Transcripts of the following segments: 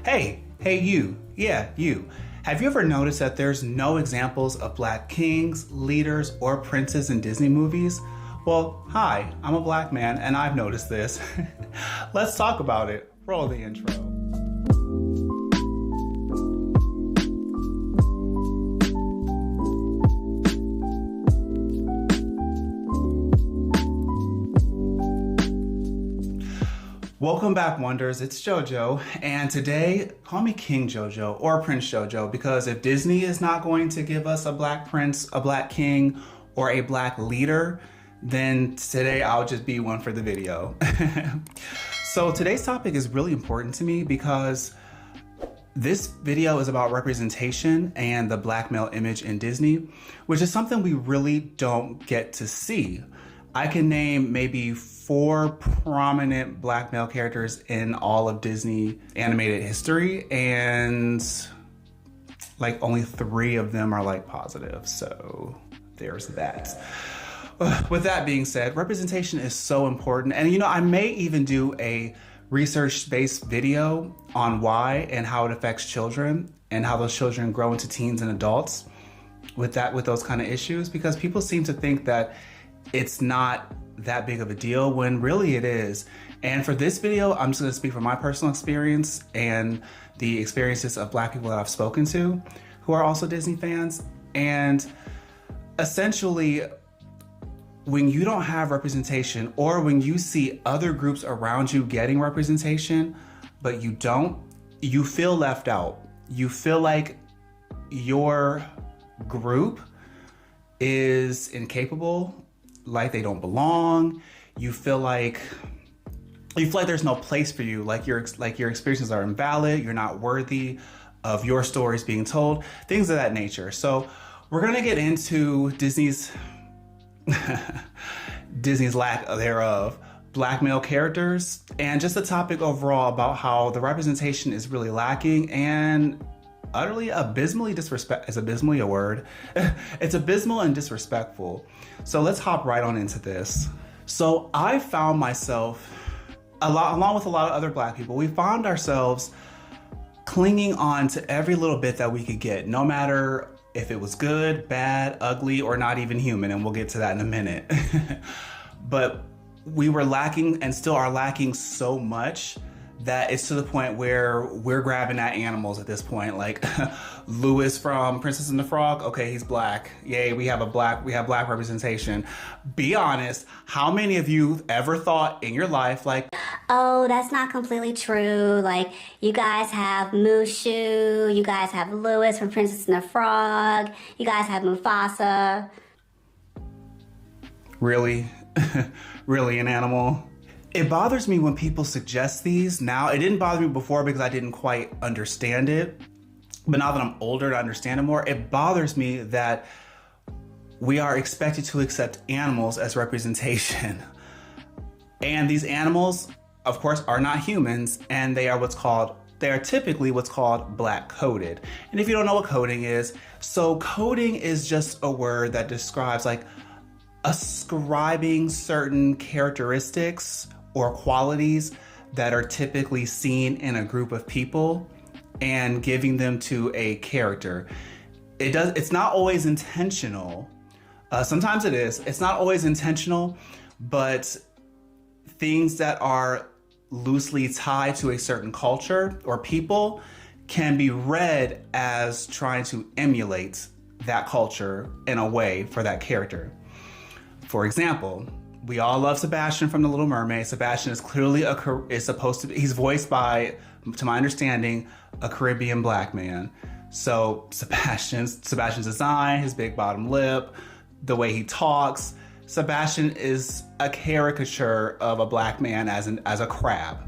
Hey you, yeah, you. Have you ever noticed that there's no examples of black kings, leaders, or princes in Disney movies? Well, hi, I'm a black man and I've noticed this. Let's talk about it. Roll the intro. Welcome back, Wonders. It's JoJo, and today, call me King JoJo or Prince JoJo, because if Disney is not going to give us a black prince, a black king, or a black leader, then today I'll just be one for the video. So today's topic is really important to me because this video is about representation and the black male image in Disney, which is something we really don't get to see. I can name maybe 4 prominent black male characters in all of Disney animated history, and like only 3 of them are like positive. So there's that. With that being said, representation is so important. And you know, I may even do a research-based video on why and how it affects children and how those children grow into teens and adults with those kind of issues, because people seem to think that it's not that big of a deal when really it is. And for this video, I'm just gonna speak from my personal experience and the experiences of black people that I've spoken to who are also Disney fans. And essentially, when you don't have representation, or when you see other groups around you getting representation, but you don't, you feel left out. You feel like your group is incapable, like they don't belong. You feel like there's no place for you, like your experiences are invalid, you're not worthy of your stories being told, things of that nature. So we're gonna get into Disney's lack thereof, black male characters, and just the topic overall about how the representation is really lacking and utterly abysmally disrespect. Is abysmally a word? It's abysmal and disrespectful. So let's hop right on into this. So I found myself, along with a lot of other black people, we found ourselves clinging on to every little bit that we could get, no matter if it was good, bad, ugly, or not even human, and we'll get to that in a minute. But we were lacking and still are lacking so much that it's to the point where we're grabbing at animals at this point. Like Louis from Princess and the Frog, okay, he's black. Yay, we have black representation. Be honest, how many of you ever thought in your life like, oh, that's not completely true. Like, you guys have Mushu, you guys have Louis from Princess and the Frog, you guys have Mufasa. Really? Really an animal? It bothers me when people suggest these now. It didn't bother me before because I didn't quite understand it. But now that I'm older to understand it more, it bothers me that we are expected to accept animals as representation. And these animals, of course, are not humans, and they are typically what's called black coded. And if you don't know what coding is, so coding is just a word that describes like ascribing certain characteristics or qualities that are typically seen in a group of people and giving them to a character. It's not always intentional. Sometimes it is. It's not always intentional, but things that are loosely tied to a certain culture or people can be read as trying to emulate that culture in a way for that character. For example, we all love Sebastian from The Little Mermaid. Sebastian is clearly he's voiced by, to my understanding, a Caribbean black man. So Sebastian's design, his big bottom lip, the way he talks, Sebastian is a caricature of a black man as a crab.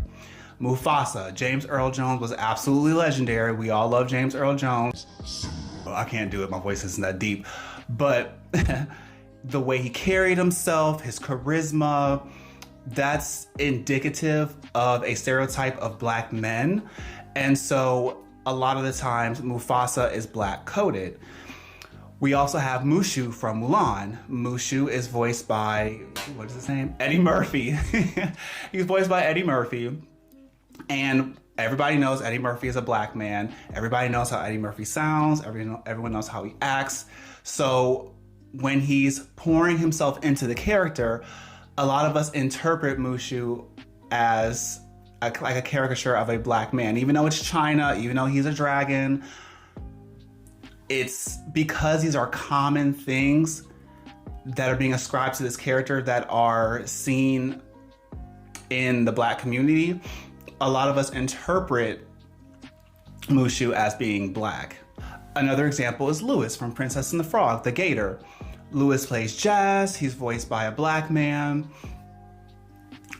Mufasa, James Earl Jones was absolutely legendary. We all love James Earl Jones. I can't do it, my voice isn't that deep. But the way he carried himself, his charisma, that's indicative of a stereotype of black men. And so a lot of the times Mufasa is black coded. We also have Mushu from Mulan. Mushu is voiced by, what is his name? Eddie Murphy. He's voiced by Eddie Murphy. And Everybody knows Eddie Murphy is a black man. Everybody knows how Eddie Murphy sounds. Everyone knows how he acts. So when he's pouring himself into the character, a lot of us interpret Mushu as like a caricature of a black man. Even though it's China, even though he's a dragon, it's because these are common things that are being ascribed to this character that are seen in the black community. A lot of us interpret Mushu as being black. Another example is Louis from Princess and the Frog, the gator. Louis plays jazz. He's voiced by a black man.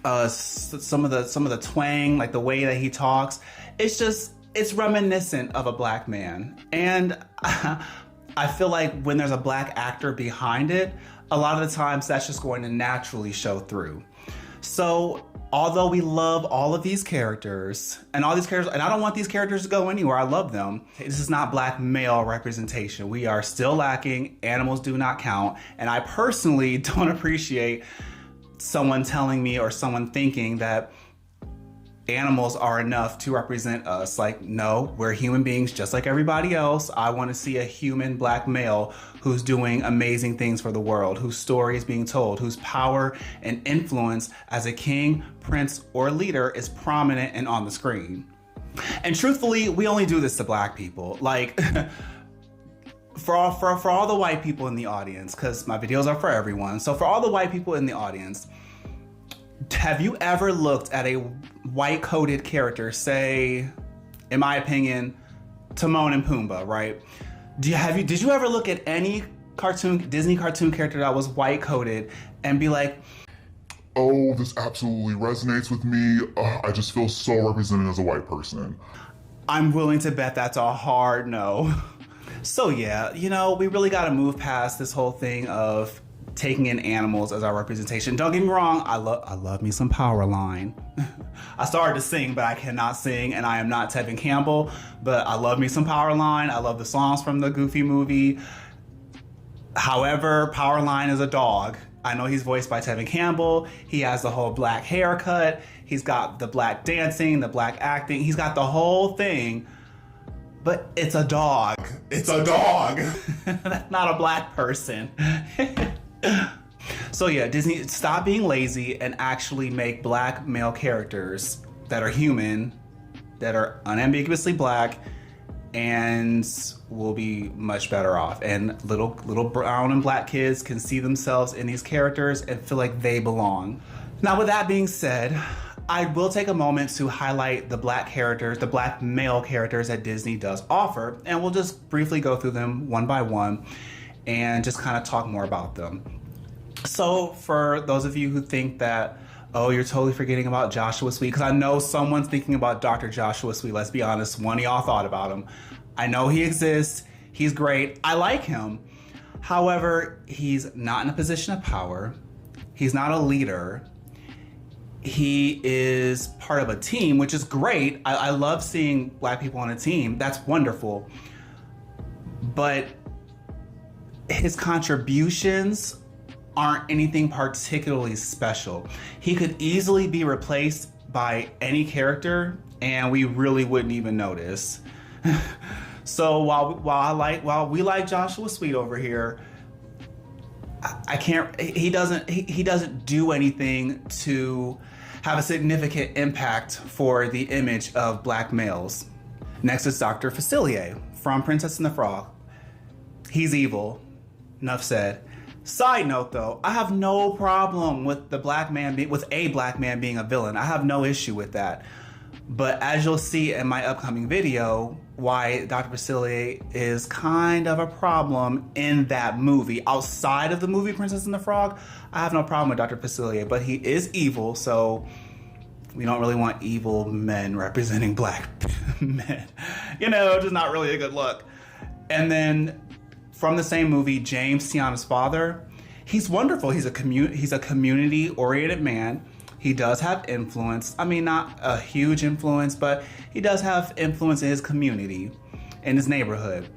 Some of the twang, like the way that he talks, it's reminiscent of a black man. And I feel like when there's a black actor behind it, a lot of the times that's just going to naturally show through. So although we love all of these characters, and I don't want these characters to go anywhere, I love them, this is not black male representation. We are still lacking. Animals do not count. And I personally don't appreciate someone telling me or someone thinking that animals are enough to represent us. Like, no, we're human beings just like everybody else. I want to see a human black male who's doing amazing things for the world, whose story is being told, whose power and influence as a king, prince, or leader is prominent and on the screen. And truthfully, we only do this to black people. Like, for all the white people in the audience, because my videos are for everyone. So for all the white people in the audience, have you ever looked at a white-coded character, say, in my opinion, Timon and Pumbaa, right? Did you ever look at any Disney cartoon character that was white-coded and be like, oh, this absolutely resonates with me. I just feel so represented as a white person. I'm willing to bet that's a hard no. So yeah, we really got to move past this whole thing of taking in animals as our representation. Don't get me wrong, I love me some Powerline. I started to sing, but I cannot sing, and I am not Tevin Campbell, but I love me some Powerline. I love the songs from the Goofy movie. However, Powerline is a dog. I know he's voiced by Tevin Campbell. He has the whole black haircut. He's got the black dancing, the black acting. He's got the whole thing, but it's a dog. It's a dog. That's not a black person. So yeah, Disney, stop being lazy and actually make black male characters that are human, that are unambiguously black, and we'll be much better off. And little brown and black kids can see themselves in these characters and feel like they belong. Now, with that being said, I will take a moment to highlight the black characters, the black male characters that Disney does offer, and we'll just briefly go through them one by one and just kind of talk more about them. So for those of you who think that, oh, you're totally forgetting about Joshua Sweet, because I know someone's thinking about Dr. Joshua Sweet. Let's be honest, one of y'all thought about him. I know he exists. He's great. I like him. However, he's not in a position of power. He's not a leader. He is part of a team, which is great. I love seeing black people on a team. That's wonderful. But his contributions aren't anything particularly special. He could easily be replaced by any character and we really wouldn't even notice. So while we like Joshua Sweet over here, he doesn't do anything to have a significant impact for the image of black males. Next is Dr. Facilier from Princess and the Frog. He's evil. Enough said. Side note though, I have no problem with a black man being a villain. I have no issue with that. But as you'll see in my upcoming video, why Dr. Facilier is kind of a problem in that movie. Outside of the movie Princess and the Frog, I have no problem with Dr. Facilier, but he is evil, so we don't really want evil men representing black men. Just not really a good look. And then from the same movie, James, Tiana's father, he's wonderful. He's a community-oriented man. He does have influence. I mean, not a huge influence, but he does have influence in his community, in his neighborhood.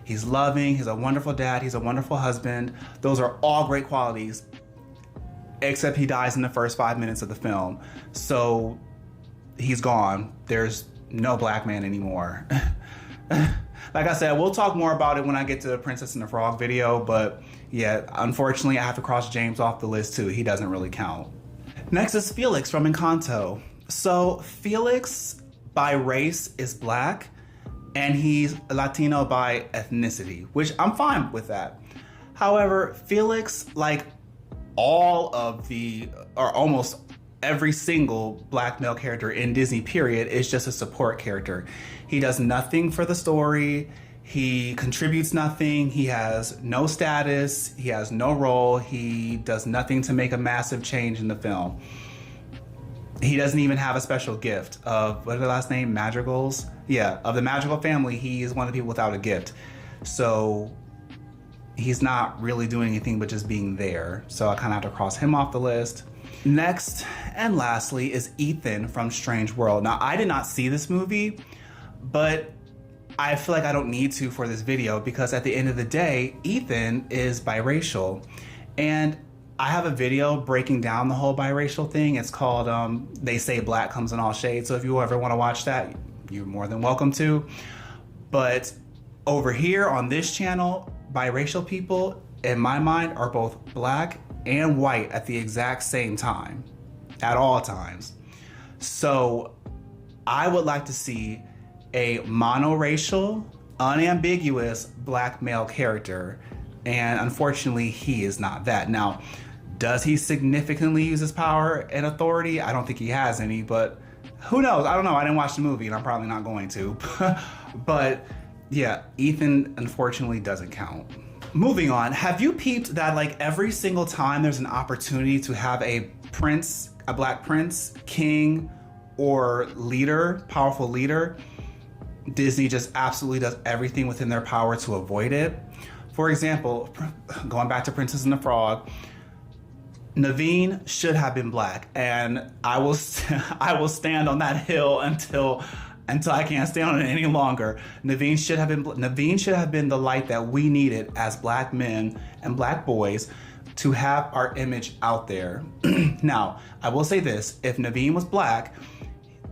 He's loving. He's a wonderful dad. He's a wonderful husband. Those are all great qualities, except he dies in the first 5 minutes of the film. So he's gone. There's no black man anymore. Like I said, we'll talk more about it when I get to the Princess and the Frog video, but yeah, unfortunately I have to cross James off the list too. He doesn't really count. Next is Felix from Encanto. So Felix by race is black and he's Latino by ethnicity, which I'm fine with that. However, Felix, like all of the, or almost every single black male character in Disney period, is just a support character. He does nothing for the story. He contributes nothing. He has no status. He has no role. He does nothing to make a massive change in the film. He doesn't even have a special gift of, what is the last name? Madrigals? Yeah, of the Madrigal family, he is one of the people without a gift. So he's not really doing anything but just being there. So I kind of have to cross him off the list. Next and lastly is Ethan from Strange World. Now, I did not see this movie, but I feel like I don't need to for this video because at the end of the day, Ethan is biracial. And I have a video breaking down the whole biracial thing. It's called They Say Black Comes in All Shades. So if you ever want to watch that, you're more than welcome to. But over here on this channel, biracial people, in my mind, are both black and white at the exact same time, at all times. So I would like to see a monoracial, unambiguous black male character, and unfortunately he is not that. Now, does he significantly use his power and authority? I don't think he has any, but who knows? I don't know. I didn't watch the movie and I'm probably not going to. But yeah, Ethan unfortunately doesn't count. Moving on, have you peeped that like every single time there's an opportunity to have a prince, a black prince, king, or leader, powerful leader, Disney just absolutely does everything within their power to avoid it? For example, going back to Princess and the Frog, Naveen should have been black, and I will stand on that hill until I can't stand on it any longer. Naveen should have been the light that we needed as black men and black boys to have our image out there. Now, I will say this, if Naveen was black,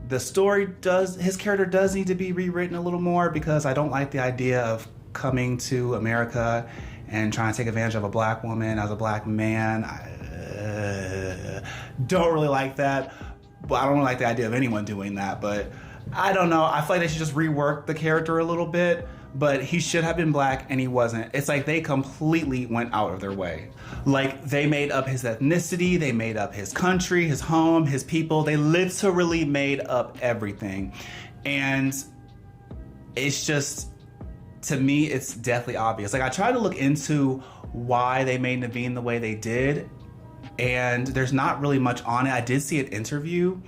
his character does need to be rewritten a little more because I don't like the idea of coming to America and trying to take advantage of a black woman as a black man. I don't really like that. But I don't really like the idea of anyone doing that, but I don't know. I feel like they should just rework the character a little bit, but he should have been black and he wasn't. It's like they completely went out of their way. Like they made up his ethnicity, they made up his country, his home, his people. They literally made up everything. And it's just, to me, it's deathly obvious. Like I tried to look into why they made Naveen the way they did, and there's not really much on it. I did see an interview,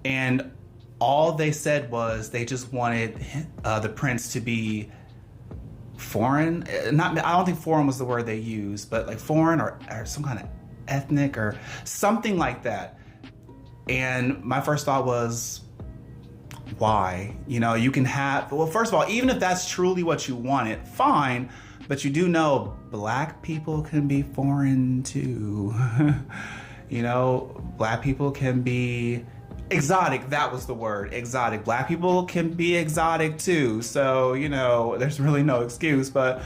and all they said was they just wanted the prince to be foreign. I don't think foreign was the word they used, but like foreign or some kind of ethnic or something like that. And my first thought was, why? You know, you can have, well, first of all, even if that's truly what you wanted, fine, but you do know black people can be foreign too. You know, black people can be exotic. That was the word, exotic. Black people can be exotic too. So, you know, there's really no excuse, but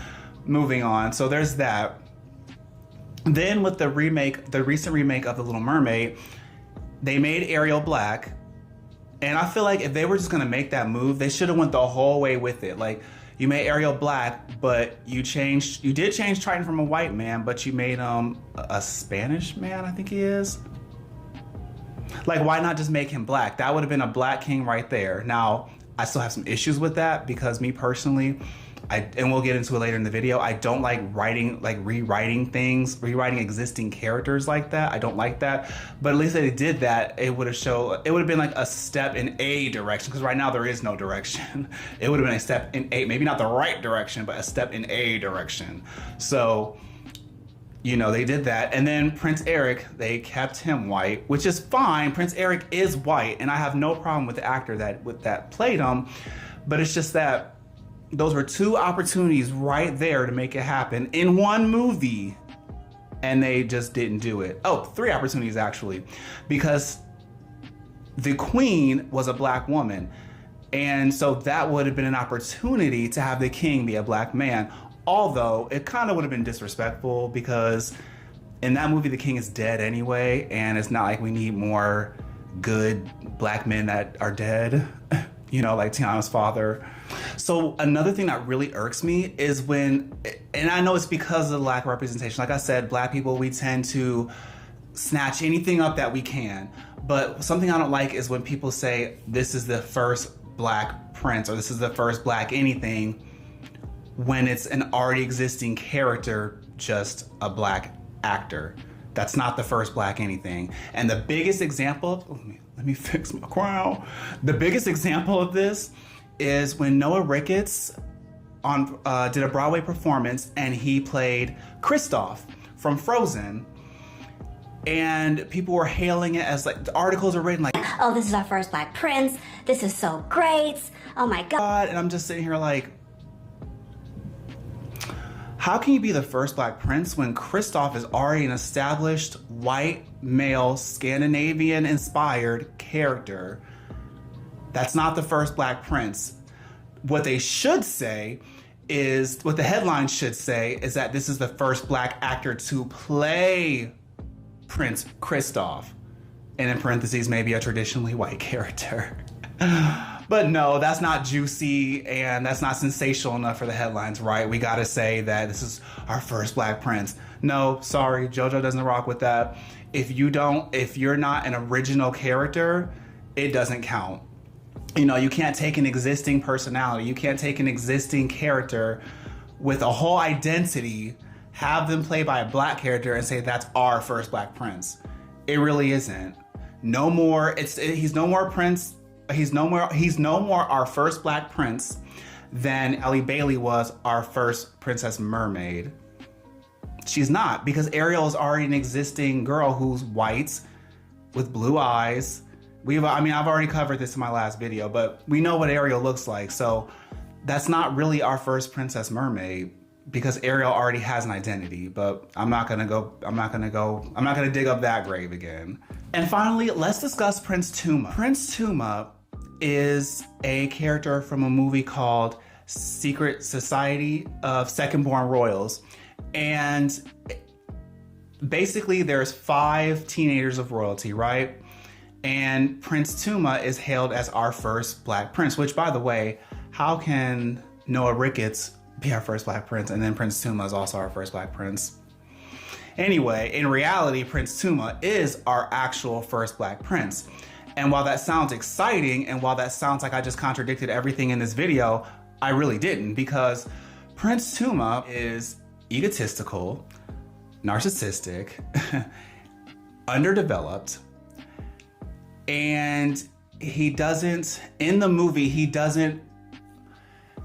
moving on. So there's that. Then with the recent remake of The Little Mermaid, they made Ariel black. And I feel like if they were just gonna make that move, they should have went the whole way with it. Like, you made Ariel black, but you did change Triton from a white man, but you made him a Spanish man, I think he is. Like, why not just make him black? That would have been a black king right there. Now, I still have some issues with that because me personally, and we'll get into it later in the video, I don't like rewriting existing characters like that. I don't like that. But at least if they did that, it would have been like a step in a direction, because right now there is no direction. It would have been a step in a, maybe not the right direction, but a step in a direction. So, you know, they did that. And then Prince Eric, they kept him white, which is fine. Prince Eric is white, and I have no problem with the actor that played him. But it's just that those were two opportunities right there to make it happen in one movie, and they just didn't do it. Oh, three opportunities actually, because the queen was a black woman. And so that would have been an opportunity to have the king be a black man. Although it kind of would have been disrespectful because in that movie, the king is dead anyway. And it's not like we need more good black men that are dead, you know, like Tiana's father. So another thing that really irks me is when, and I know it's because of the lack of representation. Like I said, black people, we tend to snatch anything up that we can. But something I don't like is when people say this is the first black prince or this is the first black anything when it's an already existing character, just a black actor. That's not the first black anything. And the biggest example, let me fix my crown. The biggest example of this is when Noah Ricketts did a Broadway performance and he played Kristoff from Frozen. And people were hailing it as like, the articles are written like, oh, this is our first black prince. This is so great. Oh my God. And I'm just sitting here like, how can you be the first black prince when Kristoff is already an established white male Scandinavian inspired character? That's not the first black prince. What they should say is, what the headline should say is that this is the first black actor to play Prince Kristoff, and in parentheses, maybe a traditionally white character. But no, that's not juicy and that's not sensational enough for the headlines, right? We gotta say that this is our first black prince. No, sorry, JoJo doesn't rock with that. If you're not an original character, it doesn't count. You know, you can't take an existing personality, you can't take an existing character with a whole identity, have them played by a black character and say that's our first black prince. It really isn't. No more, he's no more prince, he's no more our first black prince than Ellie Bailey was our first Princess Mermaid. She's not, because Ariel is already an existing girl who's white with blue eyes. I've already covered this in my last video, but we know what Ariel looks like. So that's not really our first Princess Mermaid because Ariel already has an identity, but I'm not gonna dig up that grave again. And finally, let's discuss Prince Tuma. Prince Tuma is a character from a movie called Secret Society of Second-Born Royals. And basically there's 5 teenagers of royalty, right? And Prince Tuma is hailed as our first black prince, which, by the way, how can Noah Ricketts be our first black prince and then Prince Tuma is also our first black prince? Anyway, in reality, Prince Tuma is our actual first black prince. And while that sounds exciting, and while that sounds like I just contradicted everything in this video, I really didn't, because Prince Tuma is egotistical, narcissistic, underdeveloped, and in the movie, he doesn't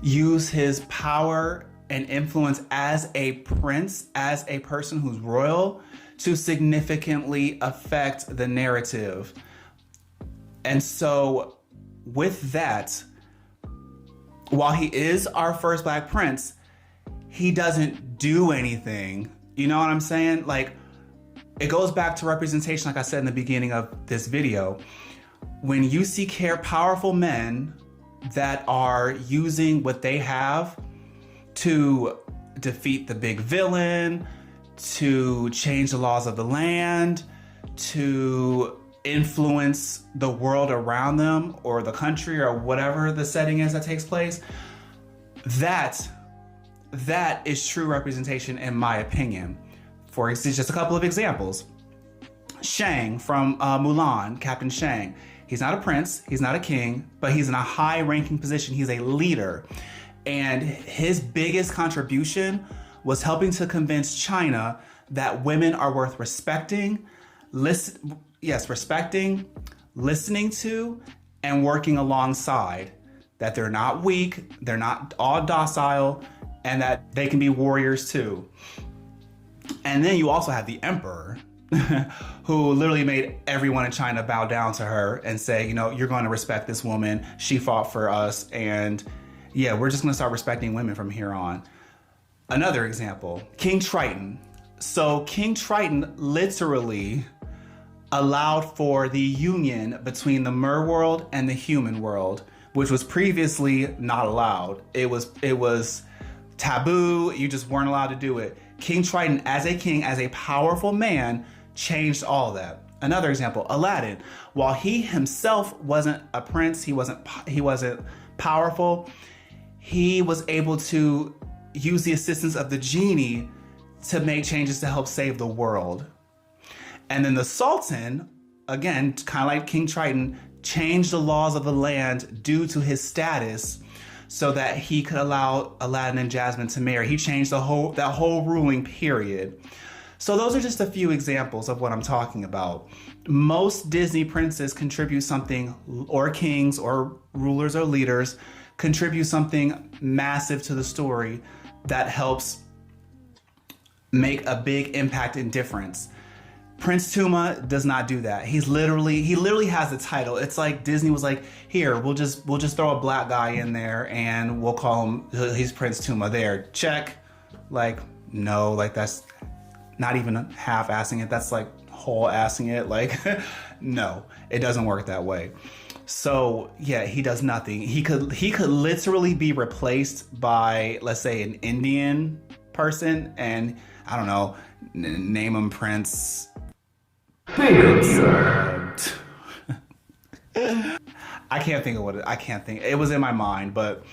use his power and influence as a prince, as a person who's royal, to significantly affect the narrative. And so with that, while he is our first black prince, he doesn't do anything. You know what I'm saying? Like, it goes back to representation, like I said in the beginning of this video. When you see powerful men that are using what they have to defeat the big villain, to change the laws of the land, to influence the world around them or the country or whatever the setting is that takes place, that is true representation in my opinion. For instance, just a couple of examples. Shang from Mulan, Captain Shang. He's not a prince, he's not a king, but he's in a high-ranking position. He's a leader. And his biggest contribution was helping to convince China that women are worth respecting, listening to, and working alongside. That they're not weak, they're not all docile, and that they can be warriors too. And then you also have the emperor, who literally made everyone in China bow down to her and say, you know, you're going to respect this woman. She fought for us. And yeah, we're just going to start respecting women from here on. Another example, King Triton. So King Triton literally allowed for the union between the mer world and the human world, which was previously not allowed. It was taboo. You just weren't allowed to do it. King Triton, as a king, as a powerful man, changed all of that. Another example, Aladdin. While he himself wasn't a prince, he wasn't powerful, he was able to use the assistance of the genie to make changes to help save the world. And then the Sultan, again, kind of like King Triton, changed the laws of the land due to his status so that he could allow Aladdin and Jasmine to marry. He changed that whole ruling period. So those are just a few examples of what I'm talking about. Most Disney princes contribute something, or kings or rulers or leaders contribute something massive to the story that helps make a big impact and difference. Prince Tuma does not do that. He literally has the title. It's like Disney was like, here, we'll just throw a black guy in there and we'll call him, he's Prince Tuma. There, check. Like, no, like that's not even half-assing it. That's like whole-assing it. Like, no, it doesn't work that way. So yeah, he does nothing. He could literally be replaced by, let's say, an Indian person, and I don't know, name him Prince. I can't think of what I can't think. It was in my mind, but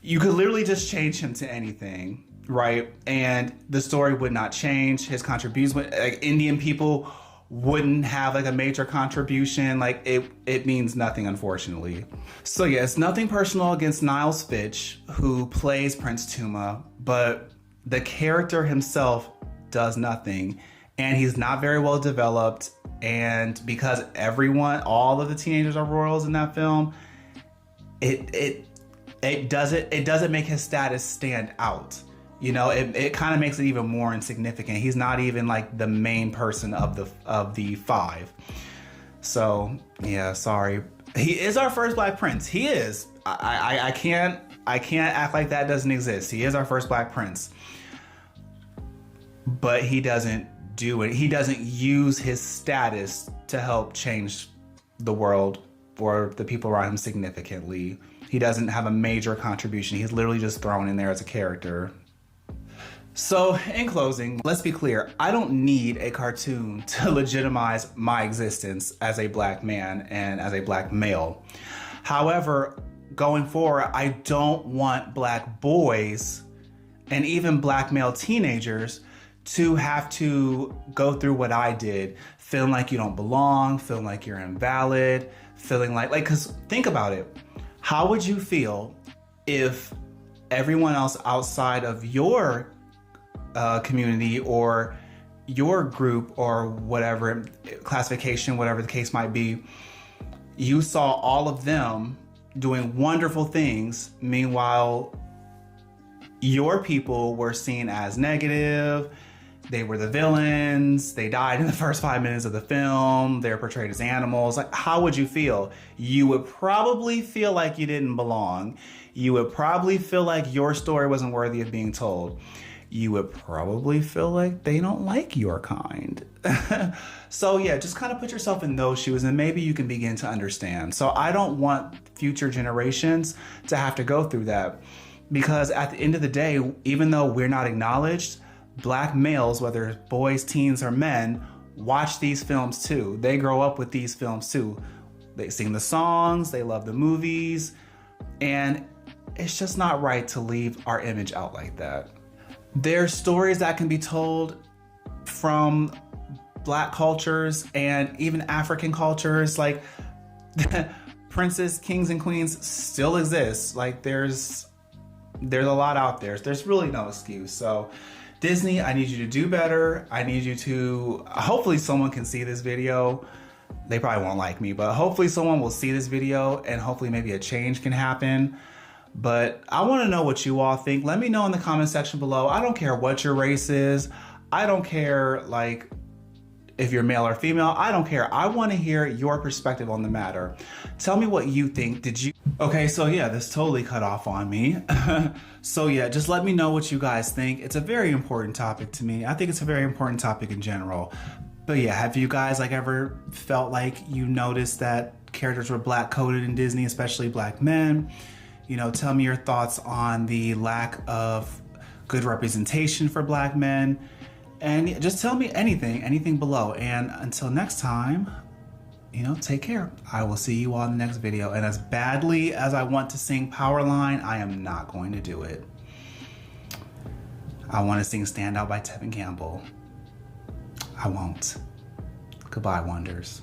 you could literally just change him to anything, right? And the story would not change. His contributions, like Indian people wouldn't have like a major contribution. Like it means nothing, unfortunately. So yeah, it's nothing personal against Niles Fitch, who plays Prince Tuma, but the character himself does nothing, and he's not very well developed. And because all of the teenagers are royals in that film, it doesn't make his status stand out. You know, it kind of makes it even more insignificant. He's not even like the main person of the five. So yeah, sorry. He is our first Black prince. He is. I can't act like that doesn't exist. He is our first Black prince. But he doesn't do it. He doesn't use his status to help change the world or the people around him significantly. He doesn't have a major contribution. He's literally just thrown in there as a character. So in closing, let's be clear. I don't need a cartoon to legitimize my existence as a Black man and as a Black male. However, going forward, I don't want Black boys and even Black male teenagers to have to go through what I did, feeling like you don't belong, feeling like you're invalid, feeling like, because think about it. How would you feel if everyone else outside of your community or your group or whatever classification, whatever the case might be, you saw all of them doing wonderful things, meanwhile your people were seen as negative? They were the villains. They died in the first 5 minutes of the film. They're portrayed as animals. Like, how would you feel? You would probably feel like you didn't belong. You would probably feel like your story wasn't worthy of being told. You would probably feel like they don't like your kind. So yeah, just kind of put yourself in those shoes and maybe you can begin to understand. So I don't want future generations to have to go through that, because at the end of the day, even though we're not acknowledged, Black males, whether it's boys, teens, or men, watch these films too. They grow up with these films too. They sing the songs, they love the movies, and it's just not right to leave our image out like that. There's stories that can be told from Black cultures and even African cultures, like princes, kings, and queens still exist. Like there's a lot out there. There's really no excuse. So Disney, I need you to do better. I need you to, hopefully someone can see this video. They probably won't like me, but hopefully someone will see this video and hopefully maybe a change can happen. But I want to know what you all think. Let me know in the comment section below. I don't care what your race is. I don't care like if you're male or female. I don't care. I want to hear your perspective on the matter. Tell me what you think. Okay, so yeah, this totally cut off on me. So yeah, just let me know what you guys think. It's a very important topic to me. I think it's a very important topic in general. But yeah, have you guys like ever felt like you noticed that characters were black coded in Disney, especially black men. You know, tell me your thoughts on the lack of good representation for black men. And just tell me anything below. And until next time, you know, take care. I will see you all in the next video. And as badly as I want to sing Powerline, I am not going to do it. I want to sing Stand Out by Tevin Campbell. I won't. Goodbye, Wonders.